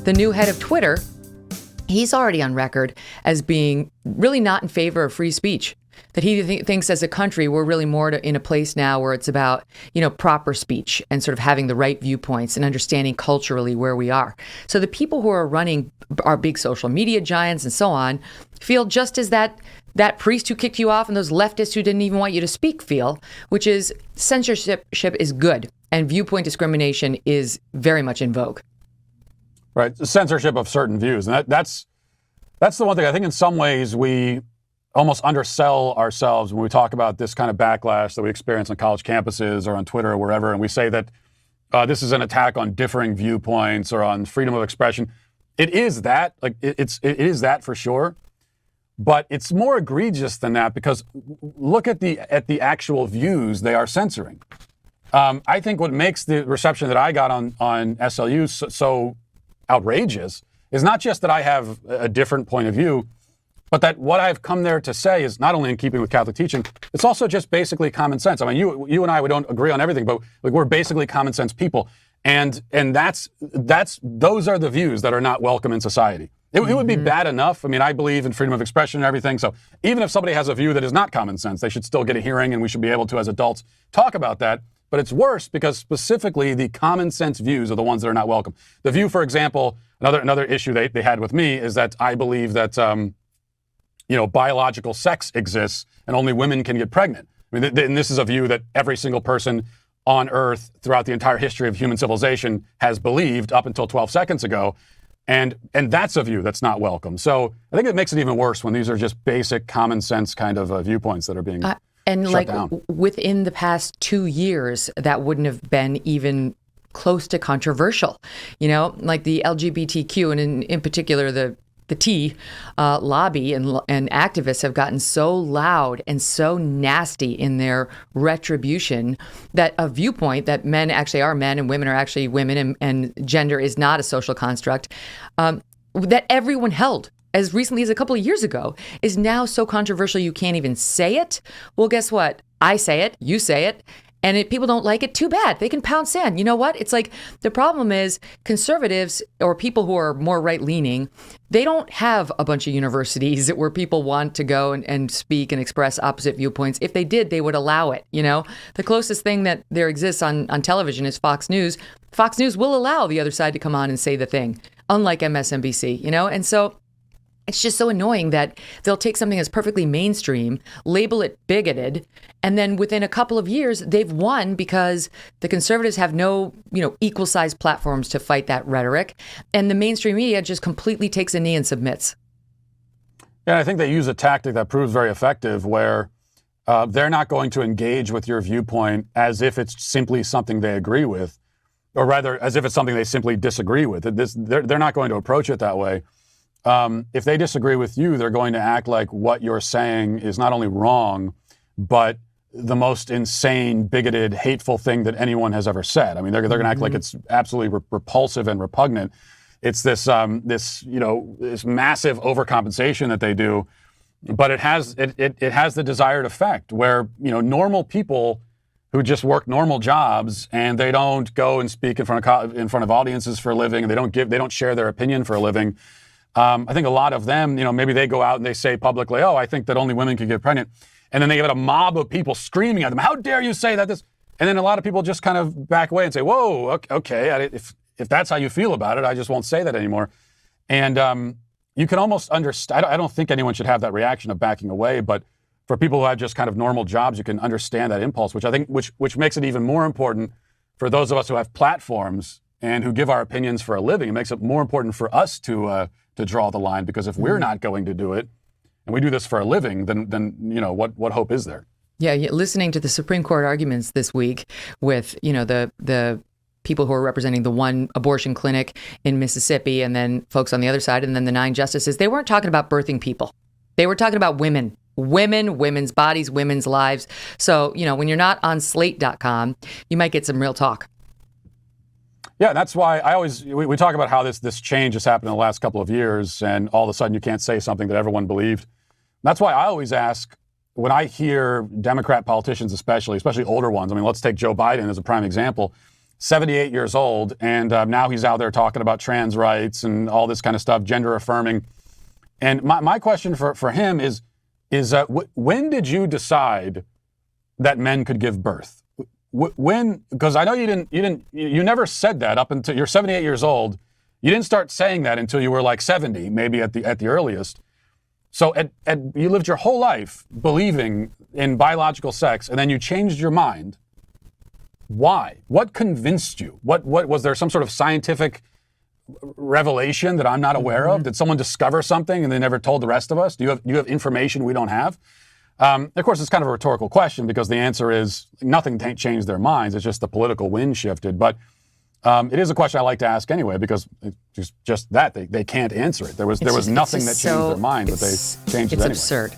the new head of Twitter, he's already on record as being really not in favor of free speech. That he thinks as a country, we're really more in a place now where it's about, proper speech and sort of having the right viewpoints and understanding culturally where we are. So the people who are running our big social media giants and so on feel just as that priest who kicked you off and those leftists who didn't even want you to speak feel, which is censorship is good and viewpoint discrimination is very much in vogue. Right. The censorship of certain views. And that's the one thing I think in some ways we almost undersell ourselves when we talk about this kind of backlash that we experience on college campuses or on Twitter or wherever, and we say that this is an attack on differing viewpoints or on freedom of expression. It is that, it is that for sure, but it's more egregious than that because look at the actual views they are censoring. I think what makes the reception that I got on SLU so outrageous is not just that I have a different point of view, but that what I've come there to say is not only in keeping with Catholic teaching, it's also just basically common sense. I mean, you and I, we don't agree on everything, but we're basically common sense people. And those are the views that are not welcome in society. It would be bad enough. I mean, I believe in freedom of expression and everything. So even if somebody has a view that is not common sense, they should still get a hearing and we should be able to, as adults, talk about that. But it's worse because specifically the common sense views are the ones that are not welcome. The view, for example, another issue they had with me is that I believe that, biological sex exists and only women can get pregnant. I mean, and this is a view that every single person on Earth throughout the entire history of human civilization has believed up until 12 seconds ago. And that's a view that's not welcome. So I think it makes it even worse when these are just basic common sense kind of viewpoints that are being shut down. Within the past 2 years, that wouldn't have been even close to controversial. Like the LGBTQ and in particular the T lobby and activists have gotten so loud and so nasty in their retribution that a viewpoint that men actually are men and women are actually women and gender is not a social construct that everyone held as recently as a couple of years ago is now so controversial you can't even say it. Well, guess what? I say it, you say it. And if people don't like it, too bad. They can pound sand. You know what? It's like the problem is conservatives or people who are more right-leaning, they don't have a bunch of universities where people want to go and speak and express opposite viewpoints. If they did, they would allow it. The closest thing that there exists on television is Fox News. Fox News will allow the other side to come on and say the thing, unlike MSNBC, And so it's just so annoying that they'll take something that's perfectly mainstream, label it bigoted, and then within a couple of years, they've won because the conservatives have no, equal-sized platforms to fight that rhetoric, and the mainstream media just completely takes a knee and submits. Yeah, I think they use a tactic that proves very effective where they're not going to engage with your viewpoint as if it's simply something they agree with, or rather, as if it's something they simply disagree with. They're not going to approach it that way. If they disagree with you, they're going to act like what you're saying is not only wrong, but the most insane, bigoted, hateful thing that anyone has ever said. I mean, they're going to act like it's absolutely repulsive and repugnant. It's this massive overcompensation that they do, but it has the desired effect where normal people who just work normal jobs and they don't go and speak in front of audiences for a living, and they don't share their opinion for a living. I think a lot of them, maybe they go out and they say publicly, "Oh, I think that only women can get pregnant," and then they get a mob of people screaming at them, "How dare you say that?" And then a lot of people just kind of back away and say, "Whoa, okay, if that's how you feel about it, I just won't say that anymore." And you can almost understand. I don't think anyone should have that reaction of backing away, but for people who have just kind of normal jobs, you can understand that impulse, which I think which makes it even more important for those of us who have platforms and who give our opinions for a living. It makes it more important for us to draw the line, because if we're not going to do it and we do this for a living, then what hope is there? Yeah, listening to the Supreme Court arguments this week with the people who are representing the one abortion clinic in Mississippi and then folks on the other side and then the 9 justices, they weren't talking about birthing people. They were talking about women, women's bodies, women's lives. So, when you're not on slate.com, you might get some real talk. Yeah, that's why we talk about how this change has happened in the last couple of years, and all of a sudden you can't say something that everyone believed. That's why I always ask, when I hear Democrat politicians especially older ones, I mean, let's take Joe Biden as a prime example. 78 years old, and now he's out there talking about trans rights and all this kind of stuff, gender affirming. And my question for him is when did you decide that men could give birth? When? Because I know you never said that up until you're 78 years old. You didn't start saying that until you were like 70, maybe at the earliest. So you lived your whole life believing in biological sex, and then you changed your mind. Why? What convinced you? What was there some sort of scientific revelation that I'm not aware of? Did someone discover something and they never told the rest of us? Do you have information we don't have? Of course, it's kind of a rhetorical question because the answer is nothing changed their minds. It's just the political wind shifted. But it is a question I like to ask anyway because it's just that they can't answer it. There was nothing that changed their mind, but they changed it anyway. It's absurd.